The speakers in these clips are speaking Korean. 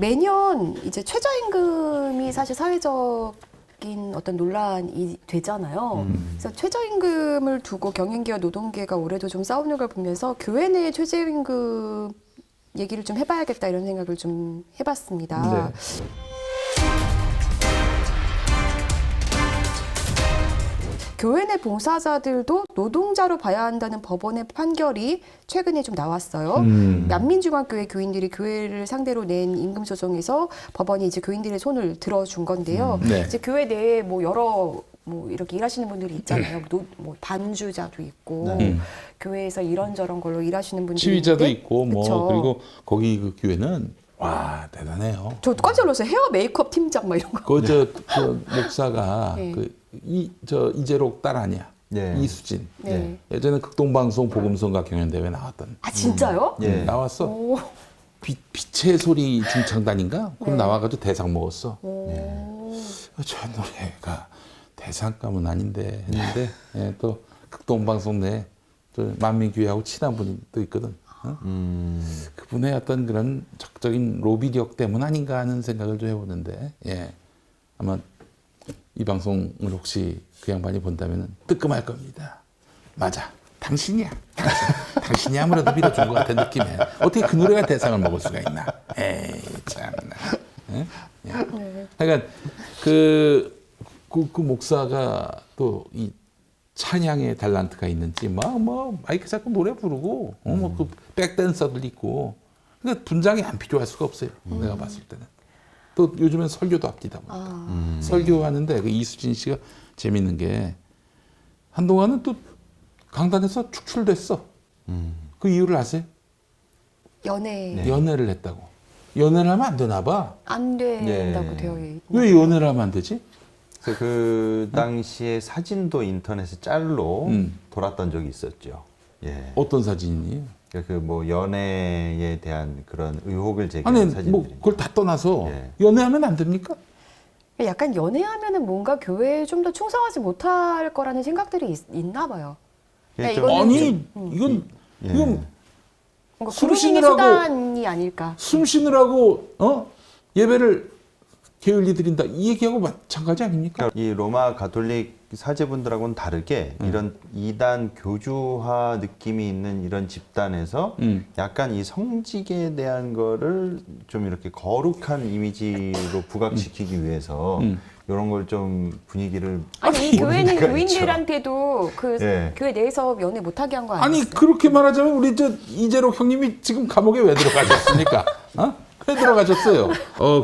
매년 이제 최저임금이 사실 사회적인 어떤 논란이 되잖아요. 그래서 최저임금을 두고 경영계와 노동계가 올해도 좀 싸우는 걸 보면서 교회 내 최저임금 얘기를 좀 해봐야겠다 이런 생각을 좀 해봤습니다. 네. 교회 내 봉사자들도 노동자로 봐야 한다는 법원의 판결이 최근에 좀 나왔어요. 난민중앙교회 교인들이 교회를 상대로 낸 임금 조정에서 법원이 이제 교인들의 손을 들어준 건데요. 네. 이제 교회 내에 뭐 여러 뭐 이렇게 일하시는 분들이 있잖아요. 뭐 반주자도 있고 교회에서 이런저런 걸로 일하시는 분들이 치위자도 있는데, 있고 뭐 그쵸. 그리고 거기 그 교회는 와 대단해요. 저 깜짝 놀랐어요. 헤어 메이크업 팀장 막 이런 거. 그 목사가 네. 이재록 딸 아니야. 네. 이수진. 네. 예전에 극동방송 복음성가 경연대회 나왔던. 아 진짜요? 예. 나왔어. 오. 빛의 소리 중창단인가? 그럼 네. 나와가지고 대상 먹었어. 오. 저 노래가 대상감은 아닌데 했는데 예, 또 극동방송 내에 또 만민교회하고 친한 분이 또 있거든. 어? 그분의 어떤 그런 적적인 로비력 때문 아닌가 하는 생각을 좀 해보는데 예. 아마 이 방송을 혹시 그 양반이 본다면 뜨끔할 겁니다. 맞아. 당신이야. 당신이 아무래도 밀어준 것 같은 느낌이야. 어떻게 그 노래가 대상을 먹을 수가 있나. 에이 참나. 예? 예. 하여간 그 목사가 또 이 찬양의 달란트가 있는지 뭐 마이크 잡고 노래 부르고 뭐 그 백댄서들 있고 그러니까 분장이 안 필요할 수가 없어요. 내가 봤을 때는. 또 요즘엔 설교도 앞뒤다 보니까 설교하는데 그 이수진 씨가 재밌는 게 한동안은 또 강단에서 축출됐어. 그 이유를 아세요? 연애 네. 연애를 했다고. 연애를 하면 안 되나 봐. 안 된다고 네. 되어 있는. 왜 연애를 하면 안 되지? 그래서 그 당시에 사진도 인터넷에 짤로 돌았던 적이 있었죠. 예. 어떤 사진이에요? 그 뭐 연애에 대한 그런 의혹을 아니 제기한 사진들이. 뭐 그걸 다 떠나서 예. 연애하면 안 됩니까? 약간 연애하면은 뭔가 교회에 좀 더 충성하지 못할 거라는 생각들이 있나 봐요. 예, 이거는 아니 이건 예. 이건 뭔가 숨 그루밍의 쉬느라고- 수단이 아닐까. 숨 쉬느라고 예배를 게을리 드린다 이 얘기하고 마찬가지 아닙니까? 이 로마 가톨릭 사제분들하고는 다르게 이런 이단 교주화 느낌이 있는 이런 집단에서 약간 이 성직에 대한 거를 좀 이렇게 거룩한 이미지로 부각시키기 위해서 이런 걸 좀 분위기를 아니 이 교회는 모르니까 교인들한테도 그 예. 교회 내에서 연애 못하게 한 거 아니 아니었어요? 그렇게 말하자면 우리 저 이재록 형님이 지금 감옥에 왜 들어가셨습니까? 왜 들어가셨어요?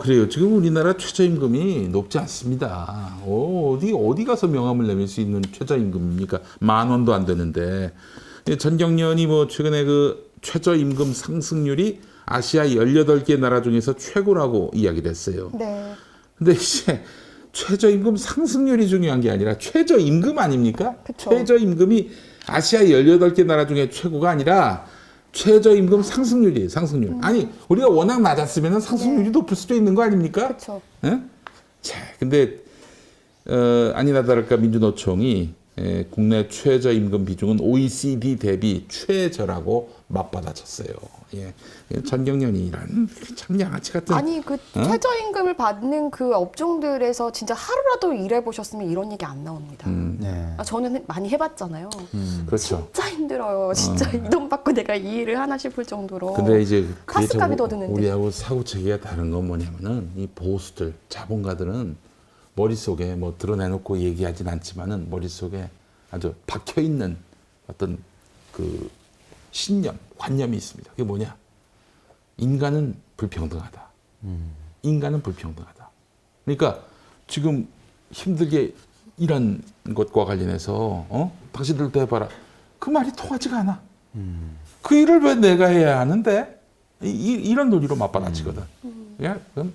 그래요. 지금 우리나라 최저임금이 높지 않습니다. 어디 가서 명함을 내밀 수 있는 최저임금입니까? 10,000원도 안 되는데. 전경련이 뭐 최근에 그 최저임금 상승률이 아시아 18개 나라 중에서 최고라고 이야기를 했어요. 네. 근데 이제 최저임금 상승률이 중요한 게 아니라 최저임금 아닙니까? 그쵸. 최저임금이 아시아 18개 나라 중에 최고가 아니라 최저임금 상승률이에요. 상승률. 아니 우리가 워낙 낮았으면 상승률이 높을 수도 있는 거 아닙니까? 그렇죠. 예? 자, 근데 아니나 다를까 민주노총이 국내 최저임금 비중은 OECD 대비 최저라고 맞받아쳤어요. 예. 전경련이란 참 양아치 같은. 아니 그 최저임금을 받는 그 업종들에서 진짜 하루라도 일해 보셨으면 이런 얘기 안 나옵니다. 네. 저는 많이 해봤잖아요. 그렇죠. 진짜 힘들어요. 진짜 이 돈 받고 내가 이 일을 하나 싶을 정도로. 근데 이제 그게 가스값이 저 더 드는데. 우리하고 사고 체계가 다른 건 뭐냐면은 이 보수들, 자본가들은 머릿속에 뭐 드러내놓고 얘기하진 않지만은 머릿속에 아주 박혀 있는 어떤 그 신념, 관념이 있습니다. 그게 뭐냐? 인간은 불평등하다. 인간은 불평등하다. 그러니까 지금 힘들게 일한 것과 관련해서 당신들도 해봐라. 그 말이 통하지가 않아. 그 일을 왜 내가 해야 하는데? 이런 논리로 맞받아치거든. 그럼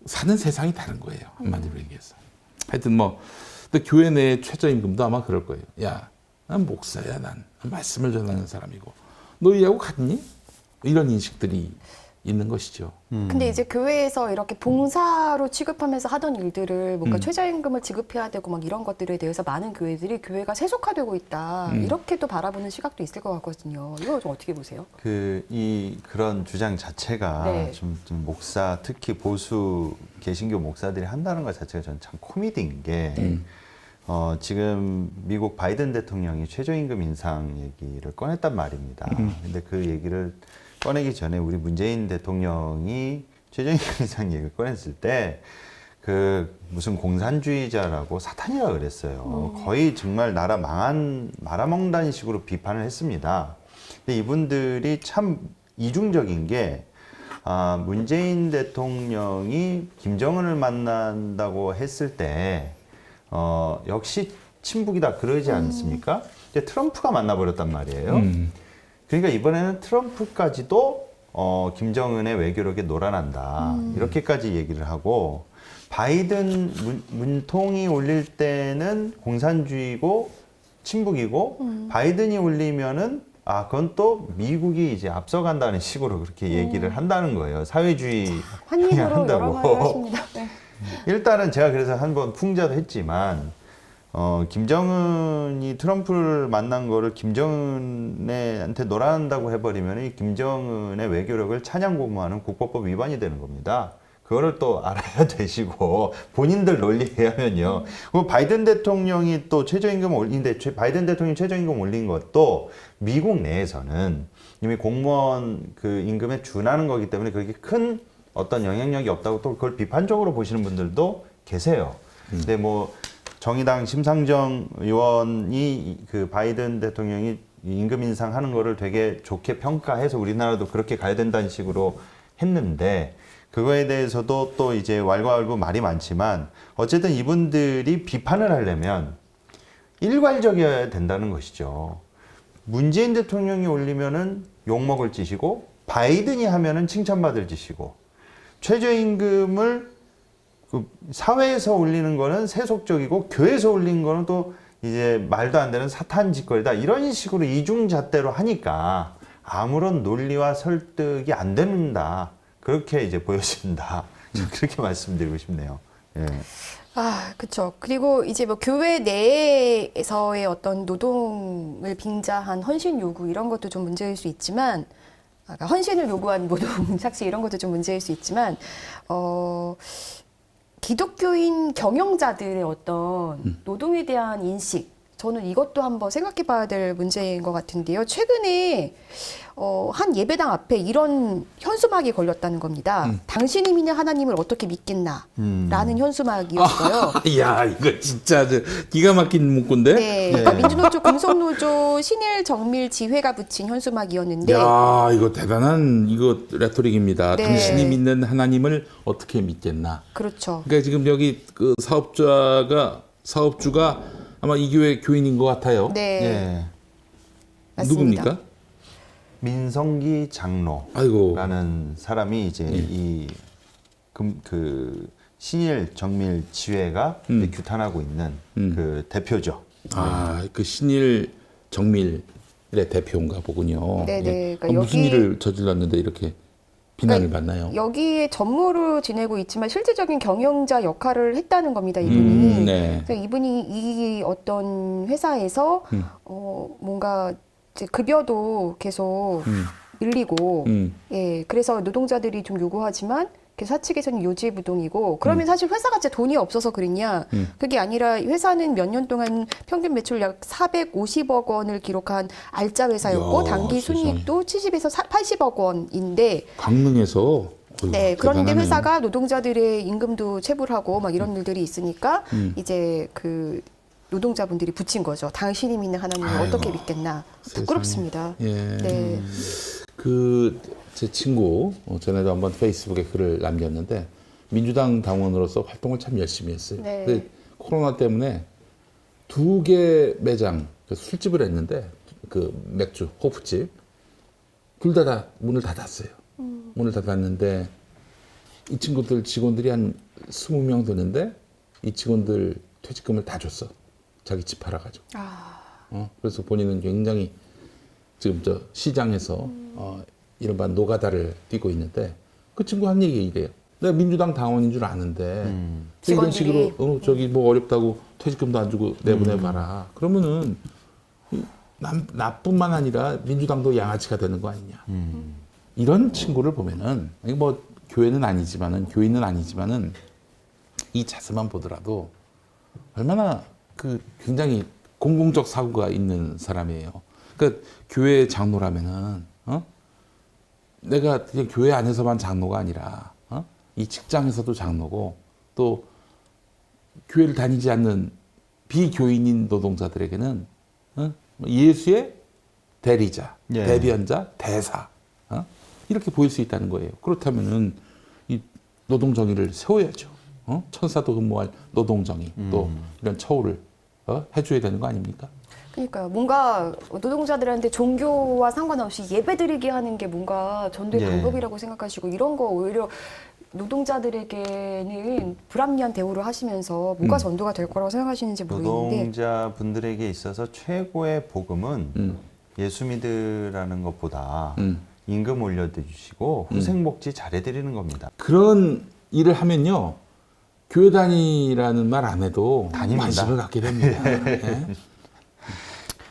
사는 세상이 다른 거예요. 한마디로 얘기해서. 하여튼 뭐, 근데 교회 내 최저임금도 아마 그럴 거예요. 야, 난 목사야, 난. 말씀을 전하는 사람이고. 너희하고 같니? 이런 인식들이 있는 것이죠. 근데 이제 교회에서 이렇게 봉사로 취급하면서 하던 일들을 뭔가 최저임금을 지급해야 되고 막 이런 것들에 대해서 많은 교회들이 교회가 세속화되고 있다. 이렇게 또 바라보는 시각도 있을 것 같거든요. 이거 좀 어떻게 보세요? 그런 주장 자체가 네. 좀 목사, 특히 보수 개신교 목사들이 한다는 것 자체가 저는 참 코미디인 게 지금 미국 바이든 대통령이 최저임금 인상 얘기를 꺼냈단 말입니다. 근데 그 얘기를 꺼내기 전에 우리 문재인 대통령이 최저임금 인상 얘기를 꺼냈을 때 그 무슨 공산주의자라고 사탄이라 그랬어요. 거의 정말 나라 말아먹는다는 식으로 비판을 했습니다. 근데 이분들이 참 이중적인 게 문재인 대통령이 김정은을 만난다고 했을 때 역시 친북이다 그러지 않습니까? 이제 트럼프가 만나버렸단 말이에요. 그러니까 이번에는 트럼프까지도 김정은의 외교력에 놀아난다 이렇게까지 얘기를 하고 바이든 문통이 올릴 때는 공산주의고 친북이고 바이든이 올리면은 그건 또 미국이 이제 앞서간다는 식으로 그렇게 얘기를 한다는 거예요. 사회주의 한입으로 여러 한다고. 말을 하십니다. 네. 일단은 제가 그래서 한번 풍자도 했지만 김정은이 트럼프를 만난 거를 김정은한테 놀아난다고 해버리면 이 김정은의 외교력을 찬양 고무하는 국보법 위반이 되는 겁니다. 그거를 또 알아야 되시고 본인들 논리하면요. 그 바이든 대통령이 또 최저임금 올린데 바이든 대통령이 최저임금 올린 것도 미국 내에서는 이미 공무원 그 임금에 준하는 거기 때문에 그렇게 큰 어떤 영향력이 없다고 또 그걸 비판적으로 보시는 분들도 계세요. 근데 뭐 정의당 심상정 의원이 그 바이든 대통령이 임금 인상하는 거를 되게 좋게 평가해서 우리나라도 그렇게 가야 된다는 식으로 했는데 그거에 대해서도 또 이제 왈가왈부 말이 많지만 어쨌든 이분들이 비판을 하려면 일괄적이어야 된다는 것이죠. 문재인 대통령이 올리면은 욕먹을 짓이고 바이든이 하면은 칭찬받을 짓이고 최저임금을 그 사회에서 올리는 거는 세속적이고 교회에서 올리는 거는 또 이제 말도 안 되는 사탄 짓거리다 이런 식으로 이중잣대로 하니까 아무런 논리와 설득이 안 된다 그렇게 이제 보여진다 그렇게 말씀드리고 싶네요. 예. 그렇죠. 그리고 이제 뭐 교회 내에서의 어떤 노동을 빙자한 헌신 요구 이런 것도 좀 문제일 수 있지만 헌신을 요구한 노동 착취 이런 것도 좀 문제일 수 있지만 기독교인 경영자들의 어떤 노동에 대한 인식 저는 이것도 한번 생각해 봐야 될 문제인 것 같은데요. 최근에 한 예배당 앞에 이런 현수막이 걸렸다는 겁니다. 당신이 믿는 하나님을 어떻게 믿겠나? 라는 현수막이었어요. 야, 이거 진짜 기가 막힌 문구인데? 네. 그러니까 민주노조, 금속노조, 신일 정밀 지회가 붙인 현수막이었는데. 야, 이거 대단한 이거 레토릭입니다. 네. 당신이 믿는 하나님을 어떻게 믿겠나? 그렇죠. 그러니까 지금 여기 그 사업주가 아마 이 교회 교인인 것 같아요. 네. 예. 맞습니다. 누굽니까? 민성기 장로라는 아이고. 사람이 이제 그 신일 정밀 지회가 이제 규탄하고 있는 그 대표죠. 그 신일 정밀의 대표인가 보군요. 네네. 예. 그러니까 무슨 여기- 일을 저질렀는데 이렇게 비난을 그러니까 받나요? 여기에 전무로 지내고 있지만 실질적인 경영자 역할을 했다는 겁니다. 이분이. 네. 그래서 이분이 이 어떤 회사에서 뭔가 이제 급여도 계속 밀리고 예 그래서 노동자들이 좀 요구하지만 사측에서는 요지부동이고 그러면 사실 회사가 진짜 돈이 없어서 그랬냐 그게 아니라 회사는 몇 년 동안 평균 매출 약 450억 원을 기록한 알짜 회사였고 이야, 단기 세상에. 순이익도 70에서 80억 원인데 강릉에서 어휴, 네 그런데 대단하네요. 회사가 노동자들의 임금도 체불하고 막 이런 일들이 있으니까 이제 그 노동자분들이 붙인 거죠. 당신이 믿는 하나님을 아이고, 어떻게 믿겠나. 부끄럽습니다. 예. 네. 제 친구 전에도 한번 페이스북에 글을 남겼는데 민주당 당원으로서 활동을 참 열심히 했어요. 네. 근데 코로나 때문에 2개 매장 술집을 했는데 그 맥주 호프집 둘 다 문을 닫았어요. 문을 닫았는데 이 친구들 직원들이 한 20명 되는데 이 직원들 퇴직금을 다 줬어. 자기 집 팔아가지고. 그래서 본인은 굉장히 지금 저 시장에서 이른바 노가다를 뛰고 있는데 그 친구 한 얘기 이래요. 내가 민주당 당원인 줄 아는데 이런 직원들이. 식으로 저기 뭐 어렵다고 퇴직금도 안 주고 내보내봐라. 그러면은 나뿐만 아니라 민주당도 양아치가 되는 거 아니냐. 이런 친구를 보면은 이거 뭐 교회는 아니지만은 이 자세만 보더라도 얼마나 그 굉장히 공공적 사고가 있는 사람이에요. 그러니까 교회 장로라면은 내가 그냥 교회 안에서만 장로가 아니라 이 직장에서도 장로고 또 교회를 다니지 않는 비교인인 노동자들에게는 예수의 대리자, 예. 대변자, 대사 이렇게 보일 수 있다는 거예요. 그렇다면은 이 노동정의를 세워야죠. 천사도 근무할 노동정의 또 이런 처우를 해줘야 되는 거 아닙니까? 그러니까요. 뭔가 노동자들한테 종교와 상관없이 예배드리게 하는 게 뭔가 전도의 예. 방법이라고 생각하시고 이런 거 오히려 노동자들에게는 불합리한 대우를 하시면서 뭐가 전도가 될 거라고 생각하시는지 모르겠는데 노동자분들에게 있어서 최고의 복음은 예수 믿으라는 것보다 임금 올려주시고 후생복지 잘해드리는 겁니다. 그런 일을 하면요. 교회 다니라는 말 안 해도 다닙니다. 관심을 갖게 됩니다. 예?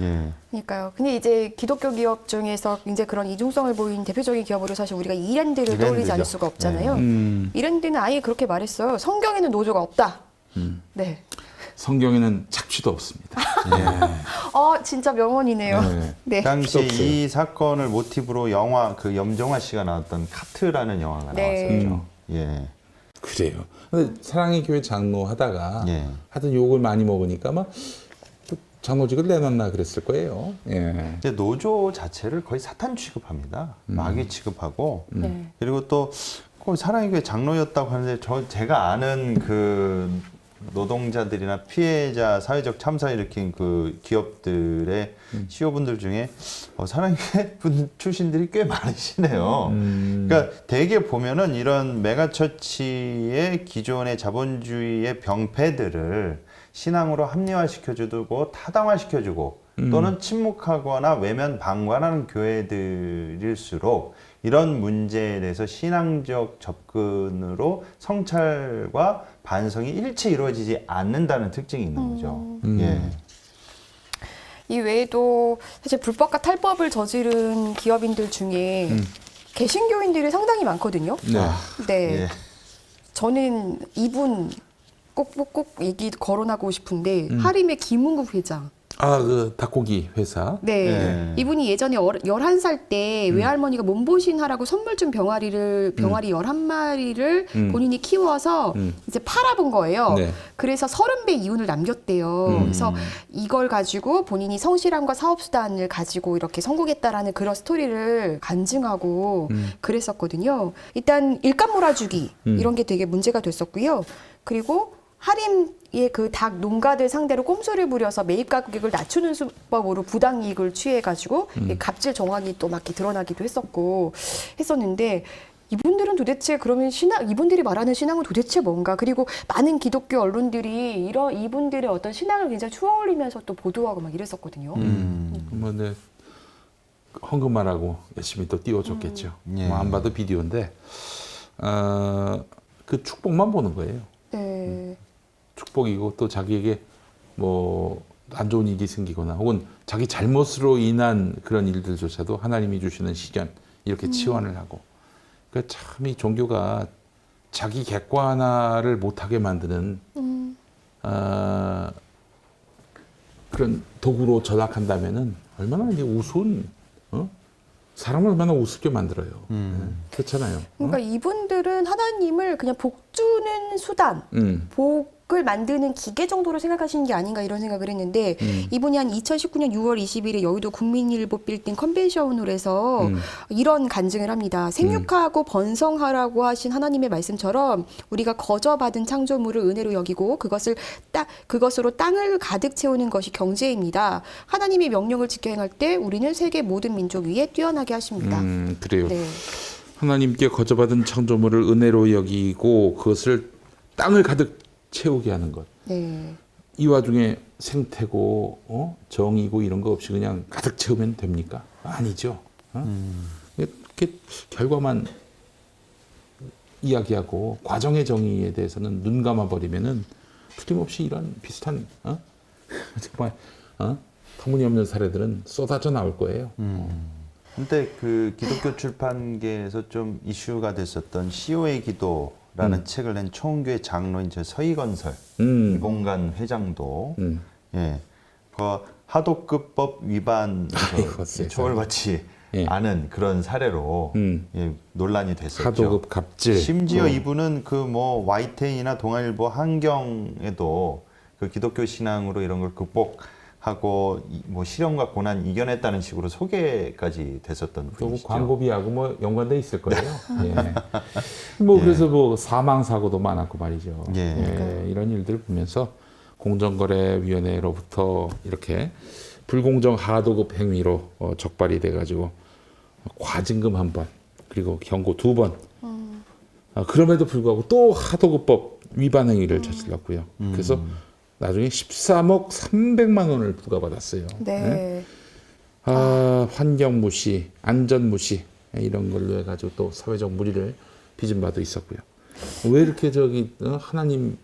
예. 그러니까요. 근데 이제 기독교 기업 중에서 이제 그런 이중성을 보인 대표적인 기업으로 사실 우리가 이랜드를 떠올리지 않을 수가 없잖아요. 이랜드는 아예 그렇게 말했어요. 성경에는 노조가 없다. 네. 성경에는 착취도 없습니다. 진짜 명언이네요. 네. 네. 당시 없어요. 이 사건을 모티브로 영화 그 염정아 씨가 나왔던 카트라는 영화가 네. 나왔었죠. 예. 그래요. 근데 사랑의 교회 장로 하다가 예. 하여튼 욕을 많이 먹으니까 막 장로직을 내놨나 그랬을 거예요. 예. 근데 노조 자체를 거의 사탄 취급합니다. 마귀 취급하고 네. 그리고 또 꼭 사랑의 교회 장로였다고 하는데 제가 아는 그 노동자들이나 피해자 사회적 참사 일으킨 그 기업들의 CEO분들 중에 사랑의 교회 분 출신들이 꽤 많으시네요. 그러니까 대개 보면은 이런 메가처치의 기존의 자본주의의 병폐들을 신앙으로 합리화시켜주고 타당화시켜주고 또는 침묵하거나 외면 방관하는 교회들일수록 이런 문제에 대해서 신앙적 접근으로 성찰과 반성이 일체 이루어지지 않는다는 특징이 있는 거죠. 예. 이 외에도 사실 불법과 탈법을 저지른 기업인들 중에 개신교인들이 상당히 많거든요. 네. 네. 예. 저는 이분 꼭 얘기 거론하고 싶은데 하림의 김은국 회장. 그 닭고기 회사. 네. 네. 이분이 예전에 11살 때 외할머니가 몸보신하라고 선물 준 병아리 11마리를 본인이 키워서 이제 팔아본 거예요. 네. 그래서 30배 이윤을 남겼대요. 그래서 이걸 가지고 본인이 성실함과 사업수단을 가지고 이렇게 성공했다라는 그런 스토리를 간증하고 그랬었거든요. 일단 일감 몰아주기 이런 게 되게 문제가 됐었고요. 그리고 하림의 그 닭 농가들 상대로 꼼수를 부려서 매입 가격을 낮추는 수법으로 부당이익을 취해가지고 갑질 정황이 또 막 드러나기도 했었는데 이분들은 도대체 그러면 이분들이 말하는 신앙은 도대체 뭔가? 그리고 많은 기독교 언론들이 이분들의 어떤 신앙을 굉장히 추어올리면서 또 보도하고 막 이랬었거든요. 뭐 네. 헌금하라고 열심히 또 띄워줬겠죠. 예. 뭐 안 봐도 비디오인데 그 축복만 보는 거예요. 네. 축복이고 또 자기에게 뭐 안 좋은 일이 생기거나 혹은 자기 잘못으로 인한 그런 일들조차도 하나님이 주시는 시련 이렇게 치환을 하고 그러니까 참 이 종교가 자기 객관화를 못하게 만드는 그런 도구로 전락한다면은 얼마나 이제 우스운 사람을 얼마나 우습게 만들어요. 그렇잖아요. 그러니까 이분들은 하나님을 그냥 복 주는 수단, 복을 만드는 기계 정도로 생각하시는 게 아닌가 이런 생각을 했는데 이분이 한 2019년 6월 20일에 여의도 국민일보 빌딩 컨벤션홀에서 이런 간증을 합니다. 생육하고 번성하라고 하신 하나님의 말씀처럼 우리가 거저받은 창조물을 은혜로 여기고 그것으로 땅을 가득 채우는 것이 경제입니다. 하나님의 명령을 지켜 행할 때 우리는 세계 모든 민족 위에 뛰어나게 하십니다. 그래요. 네. 하나님께 거저받은 창조물을 은혜로 여기고 그것을 땅을 가득 채우게 하는 것. 네. 이 와중에 생태고 정의고 이런 거 없이 그냥 가득 채우면 됩니까? 아니죠. 이렇게 결과만 이야기하고 과정의 정의에 대해서는 눈 감아버리면은 틀림없이 이런 비슷한 정말 터무니없는 사례들은 쏟아져 나올 거예요. 근데 그 기독교 출판계에서 좀 이슈가 됐었던 시오의 기도라는 책을 낸 초원교회 장로인 저 서희건설 이공간 회장도 예, 그 하도급법 위반 아이고, 세상에. 처벌받지 예. 않은 그런 사례로 예, 논란이 됐었죠. 하도급 갑질. 심지어 이분은 그 뭐 YTN이나 동아일보 한경에도 그 기독교 신앙으로 이런 걸 극복하고 뭐 시련과 고난 이겨냈다는 식으로 소개까지 됐었던 또 분이시죠. 광고비하고 뭐 연관돼 있을 거예요. 예. 뭐 그래서 뭐 사망 사고도 많았고 말이죠. 예. 예, 이런 일들을 보면서 공정거래위원회로부터 이렇게 불공정 하도급 행위로 적발이 돼가지고 과징금 1번 그리고 경고 2번. 그럼에도 불구하고 또 하도급법 위반 행위를 저질렀고요. 그래서 나중에 13억 300만 원을 부과받았어요. 네. 환경 무시, 안전 무시 이런 걸로 해가지고 또 사회적 물의를 빚은 바도 있었고요. 왜 이렇게 하나님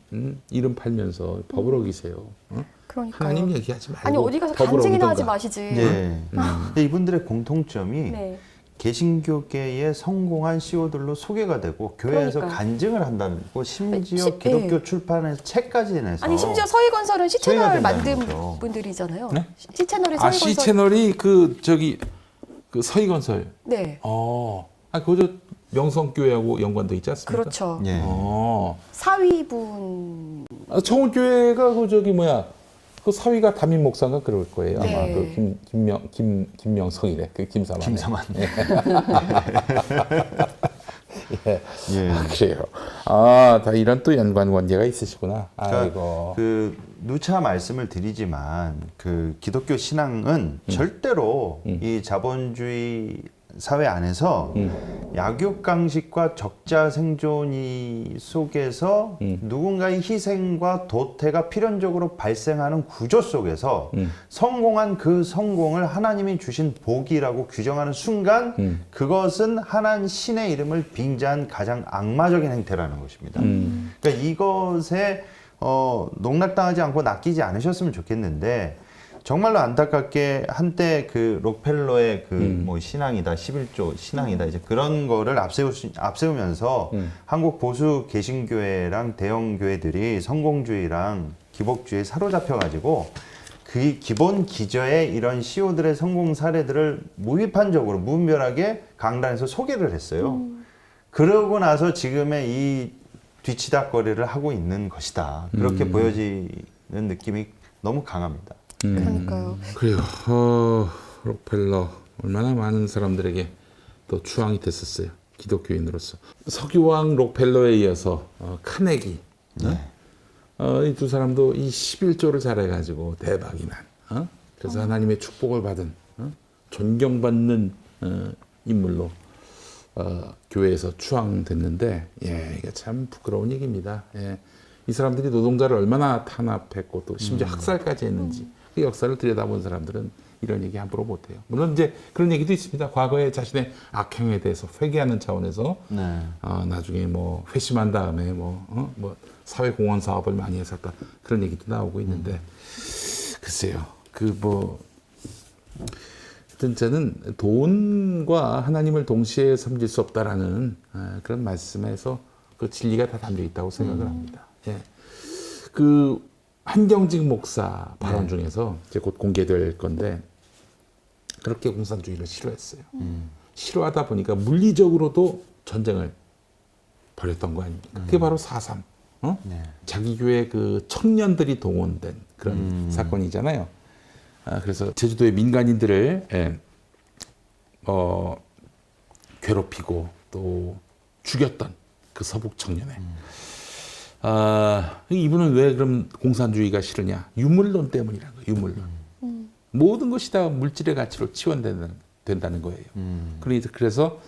이름 팔면서 법을 어기세요? 그러니까요. 하나님 얘기하지 말고 아니 어디 가서 법을 간증이나 하지 어기던가. 마시지. 네. 근데 이분들의 공통점이 네. 개신교계의 성공한 CEO들로 소개가 되고 교회에서 그러니까요. 간증을 한다는 거 심지어 시- 기독교 예. 출판에서 책까지 내서 아니 심지어 서희건설은 소외가 시채널 된다는 만든 거죠. 분들이잖아요. 네? 시채널이 아, 서희건설. C 채널이 그 서희건설. 네. 그거 명성교회하고 연관돼 있지 않습니까? 그렇죠. 예. 사위분. 청운교회가 그 사위가 담임 목사인가 그럴 거예요. 아마 네. 그 김명성이래. 그 김사만. 김사만. 예. 예. 그래요. 다 이런 또 연관 관계가 있으시구나. 아이고. 그 누차 말씀을 드리지만 그 기독교 신앙은 절대로 이 자본주의 사회 안에서 약육강식과 적자 생존이 속에서 누군가의 희생과 도태가 필연적으로 발생하는 구조 속에서 성공한 그 성공을 하나님이 주신 복이라고 규정하는 순간 그것은 하나님 신의 이름을 빙자한 가장 악마적인 행태라는 것입니다. 그러니까 이것에 농락당하지 않고 낚이지 않으셨으면 좋겠는데 정말로 안타깝게 한때 그 록펠러의 그 뭐 신앙이다, 11조 신앙이다 이제 그런 거를 앞세우면서 한국 보수 개신교회랑 대형 교회들이 성공주의랑 기복주의에 사로잡혀가지고 그 기본 기저에 이런 CEO들의 성공 사례들을 무비판적으로 무분별하게 강단에서 소개를 했어요. 그러고 나서 지금의 이 뒤치다거리를 하고 있는 것이다. 그렇게 보여지는 느낌이 너무 강합니다. 그러니까요. 그래요. 록펠러 얼마나 많은 사람들에게 또 추앙이 됐었어요. 기독교인으로서. 석유왕 록펠러에 이어서 카네기. 이 두 사람도 이 11조를 잘해가지고 대박이 난. 그래서 하나님의 축복을 받은 존경받는 인물로 교회에서 추앙됐는데, 이게 참 부끄러운 얘기입니다. 이 사람들이 노동자를 얼마나 탄압했고 또 심지어 학살까지 했는지 그 역사를 들여다본 사람들은 이런 얘기 함부로 못해요. 물론 이제 그런 얘기도 있습니다. 과거에 자신의 악행에 대해서 회개하는 차원에서 나중에 뭐 회심한 다음에 뭐 사회공헌 사업을 많이 했었다 그런 얘기도 나오고 있는데 글쎄요. 하여튼 저는 돈과 하나님을 동시에 섬길 수 없다라는 그런 말씀에서 그 진리가 다 담겨 있다고 생각을 합니다. 그 한경직 목사 발언 중에서 이제 곧 공개될 건데 그렇게 공산주의를 싫어했어요. 싫어하다 보니까 물리적으로도 전쟁을 벌였던 거 아닙니까? 그게 바로 4.3. 자기 교회 그 청년들이 동원된 그런 사건이잖아요. 그래서 제주도의 민간인들을 괴롭히고 또 죽였던 그 서북 청년회. 이분은 왜 그럼 공산주의가 싫으냐? 유물론 때문이라는 거예요. 유물론. 모든 것이 다 물질의 가치로 치환된다는 거예요. 그래서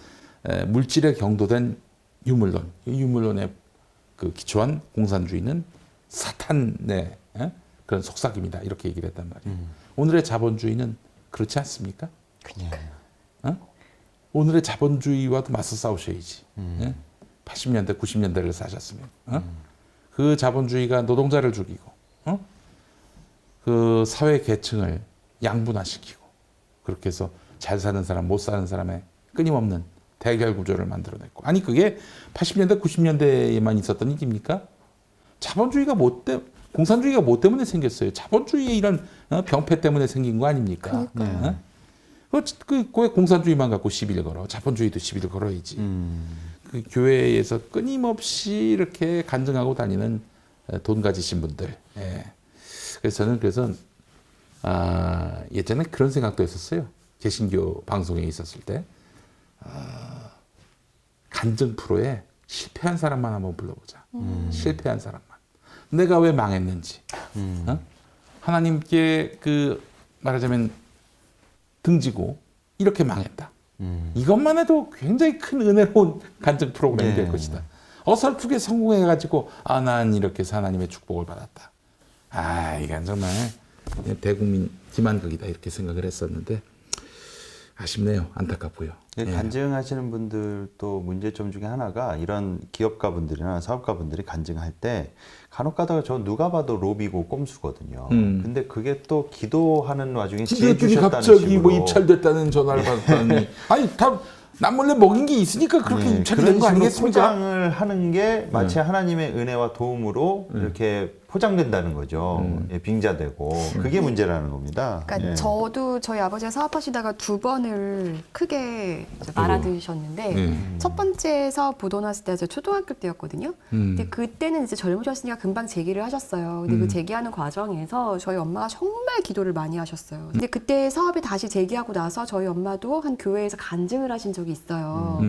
물질에 경도된 유물론, 이 유물론에 그 기초한 공산주의는 사탄의 그런 속삭임이다. 이렇게 얘기를 했단 말이에요. 오늘의 자본주의는 그렇지 않습니까? 오늘의 자본주의와도 맞서 싸우셔야지. 예? 80년대, 90년대를 사셨으면. 그 자본주의가 노동자를 죽이고, 그 사회 계층을 양분화시키고, 그렇게 해서 잘 사는 사람, 못 사는 사람의 끊임없는 대결 구조를 만들어냈고. 아니, 그게 80년대, 90년대에만 있었던 일입니까? 자본주의가 공산주의가 뭐 때문에 생겼어요? 자본주의의 이런 병폐 때문에 생긴 거 아닙니까? 그 공산주의만 갖고 시비를 걸어. 자본주의도 시비를 걸어야지. 그 교회에서 끊임없이 이렇게 간증하고 다니는 돈 가지신 분들. 예. 그래서 저는 예전에 그런 생각도 했었어요. 개신교 방송에 있었을 때 간증 프로에 실패한 사람만 한번 불러보자. 실패한 사람만. 내가 왜 망했는지. 하나님께 말하자면 등지고 이렇게 망했다. 이것만 해도 굉장히 큰 은혜로운 간증 프로그램이 될 것이다. 어설프게 성공해가지고 난 이렇게 해서 하나님의 축복을 받았다. 이건 정말 대국민 기만극이다 이렇게 생각을 했었는데 아쉽네요. 안타깝고요. 간증하시는 분들도 문제점 중에 하나가 이런 기업가분들이나 사업가분들이 간증할 때 간혹 가다가 저 누가 봐도 로비고 꼼수거든요. 근데 그게 또 기도하는 와중에 지혜 주셨다는 갑자기 식으로 뭐 입찰됐다는 전화를 받았더니 다 남몰래 먹인 게 있으니까 그렇게 입찰이 된 거 아니겠습니까? 포장을 하는 게 마치 하나님의 은혜와 도움으로 이렇게 포장된다는 거죠. 빙자되고 그게 문제라는 겁니다. 그러니까 저도 저희 아버지가 사업하시다가 2번을 크게 말아드셨는데 첫 번째 사업 보도 났을 때 저 초등학교 때였거든요. 근데 그때는 이제 젊으셨으니까 금방 재기를 하셨어요. 근데 그 재기하는 과정에서 저희 엄마가 정말 기도를 많이 하셨어요. 근데 그때 사업이 다시 재기하고 나서 저희 엄마도 한 교회에서 간증을 하신 적이 있어요.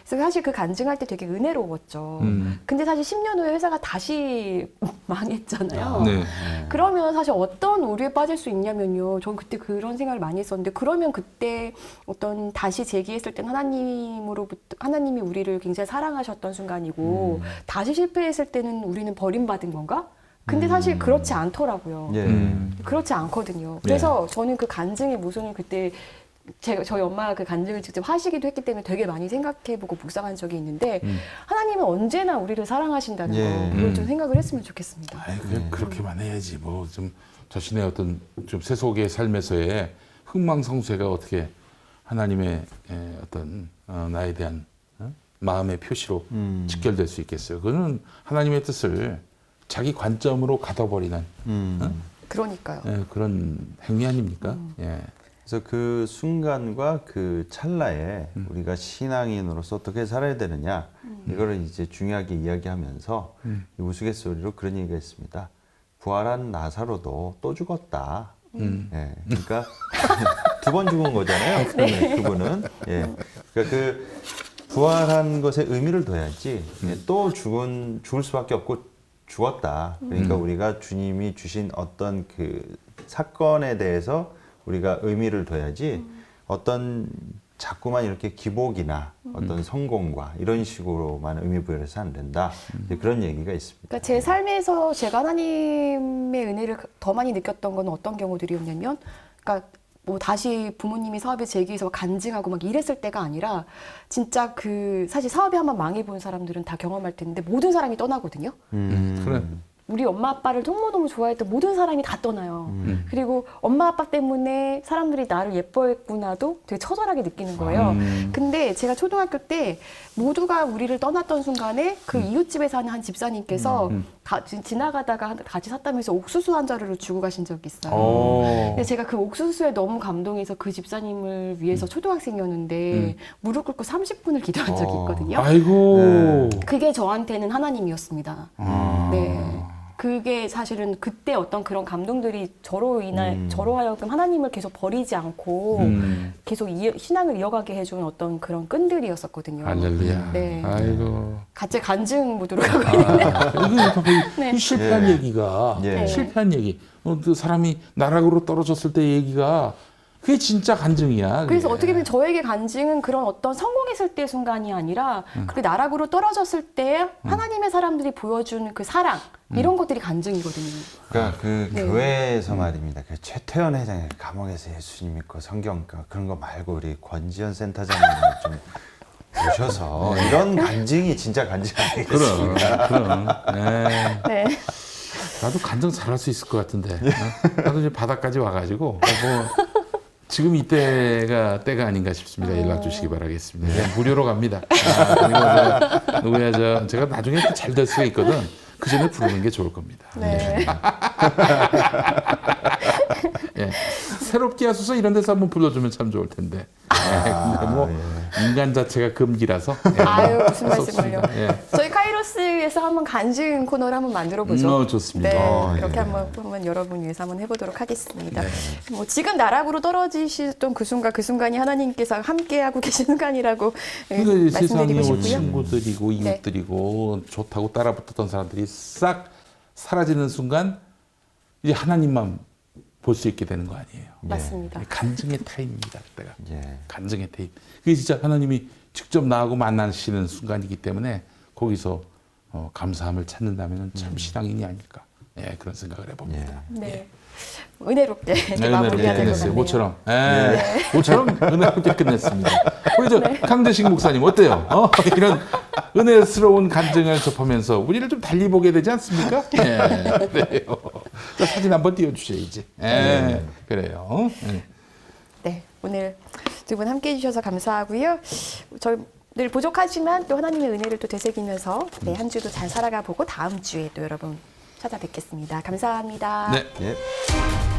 그래서 사실 그 간증할 때 되게 은혜로웠죠. 근데 사실 10년 후에 회사가 다시 망했잖아요. 네. 그러면 사실 어떤 오류에 빠질 수 있냐면요. 전 그때 그런 생각을 많이 했었는데 그러면 그때 어떤 다시 재기했을 땐 하나님이 우리를 굉장히 사랑하셨던 순간이고 다시 실패했을 때는 우리는 버림받은 건가? 근데 사실 그렇지 않더라고요. 그렇지 않거든요. 그래서 저는 그 간증의 모순을 그때 저희 엄마가 그 간증을 직접 하시기도 했기 때문에 되게 많이 생각해보고 묵상한 적이 있는데 하나님은 언제나 우리를 사랑하신다는 거 그걸 좀 생각을 했으면 좋겠습니다. 그렇게만 해야지 뭐 좀 자신의 어떤 좀 세속의 삶에서의 흥망성쇠가 어떻게 하나님의 어떤 나에 대한 마음의 표시로 직결될 수 있겠어요. 그거는 하나님의 뜻을 자기 관점으로 가둬버리는 그러니까요. 그런 행위 아닙니까? 그래서 그 순간과 그 찰나에 우리가 신앙인으로서 어떻게 살아야 되느냐 이거를 이제 중요하게 이야기하면서 우스갯소리로 그런 얘기가 있습니다. 부활한 나사로도 또 죽었다. 그러니까 2번 죽은 거잖아요. 그분은. 그러니까 그 부활한 것에 의미를 둬야지 또 죽을 수밖에 없고 죽었다. 그러니까 우리가 주님이 주신 어떤 그 사건에 대해서 우리가 의미를 둬야지 어떤 자꾸만 이렇게 기복이나 어떤 성공과 이런 식으로만 의미 부여를 해서 안 된다. 그런 얘기가 있습니다. 그러니까 제 삶에서 제가 하나님의 은혜를 더 많이 느꼈던 건 어떤 경우들이었냐면, 그러니까 뭐 다시 부모님이 사업에 재기해서 간증하고 막 이랬을 때가 아니라 진짜 사실 사업이 한번 망해본 사람들은 다 경험할 텐데 모든 사람이 떠나거든요. 그래. 우리 엄마 아빠를 너무너무 좋아했던 모든 사람이 다 떠나요. 그리고 엄마 아빠 때문에 사람들이 나를 예뻐했구나도 되게 처절하게 느끼는 거예요. 근데 제가 초등학교 때 모두가 우리를 떠났던 순간에 그 이웃집에 사는 한 집사님께서 지나가다가 같이 샀다면서 옥수수 한 자루를 주고 가신 적이 있어요. 근데 제가 그 옥수수에 너무 감동해서 그 집사님을 위해서 초등학생이었는데 무릎 꿇고 30분을 기도한 적이 있거든요. 아이고. 그게 저한테는 하나님이었습니다. 네. 그게 사실은 그때 어떤 그런 감동들이 저로 하여금 하나님을 계속 버리지 않고 계속 신앙을 이어가게 해준 어떤 그런 끈들이었었거든요. 할렐루야. 네. 아이고. 같이 간증 모드로 가고 있네요. 이 실패한 얘기가 실패한 얘기. 그 사람이 나락으로 떨어졌을 때 얘기가 그게 진짜 간증이야. 그래서 그게. 어떻게 보면 저에게 간증은 그런 어떤 성공했을 때 순간이 아니라 그 나락으로 떨어졌을 때 하나님의 사람들이 보여준 그 사랑 이런 것들이 간증이거든요. 그러니까 그 네. 교회에서 말입니다. 그 최태원 회장이 감옥에서 예수님 믿고 성경 그런 거 말고 우리 권지현 센터장님을 좀 모셔서 이런 간증이 진짜 간증 아니겠습니까? 그럼. 네. 네. 나도 간증 잘할 수 있을 것 같은데. 나도 이제 바닥까지 와가지고 뭐 지금 이때가 때가 아닌가 싶습니다. 연락 주시기 바라겠습니다. 네, 무료로 갑니다. 그리고 누구야 제가 나중에 또 잘 될 수가 있거든. 그 전에 부르는 게 좋을 겁니다. 네. 예. 새롭게 하소서 이런 데서 한번 불러주면 참 좋을 텐데. 근데 뭐 인간 자체가 금기라서. 예. 아유 무슨 말씀을요. 예. 저희 카이로스에서 한번 간증 코너를 한번 만들어 보죠. 좋습니다. 네, 예. 그렇게 한번 여러분 위해서 한번 해보도록 하겠습니다. 뭐 지금 나락으로 떨어지시던 그 순간이 하나님께서 함께하고 계신 순간이라고 그러니까 세상에 말씀드리고 뭐 싶고요. 친구들이고 네. 이웃들이고 좋다고 따라붙었던 사람들이 싹 사라지는 순간 이제 하나님만 볼 수 있게 되는 거 아니에요. 맞습니다. 간증의 타임입니다. 그때가. 예. 간증의 타임. 그게 진짜 하나님이 직접 나하고 만나시는 순간이기 때문에 거기서 감사함을 찾는다면 참 신앙인이 아닐까. 예, 그런 생각을 해봅니다. 네. 은혜롭게 네, 마무리해야 될 것 끝냈어요. 같네요. 모처럼. 모처럼 은혜롭게 끝냈습니다. 우리 저 강대식 목사님 어때요? 이런 은혜스러운 간증을 접하면서 우리를 좀 달리 보게 되지 않습니까? 예, 그래요. 자, 사진 한번 띄워주셔야지. 예, 그래요. 예. 네, 오늘 두 분 함께해 주셔서 감사하고요. 저희 늘 부족하지만 또 하나님의 은혜를 또 되새기면서 한 주도 잘 살아가 보고 다음 주에 또 여러분 찾아뵙겠습니다. 감사합니다. 네. 예.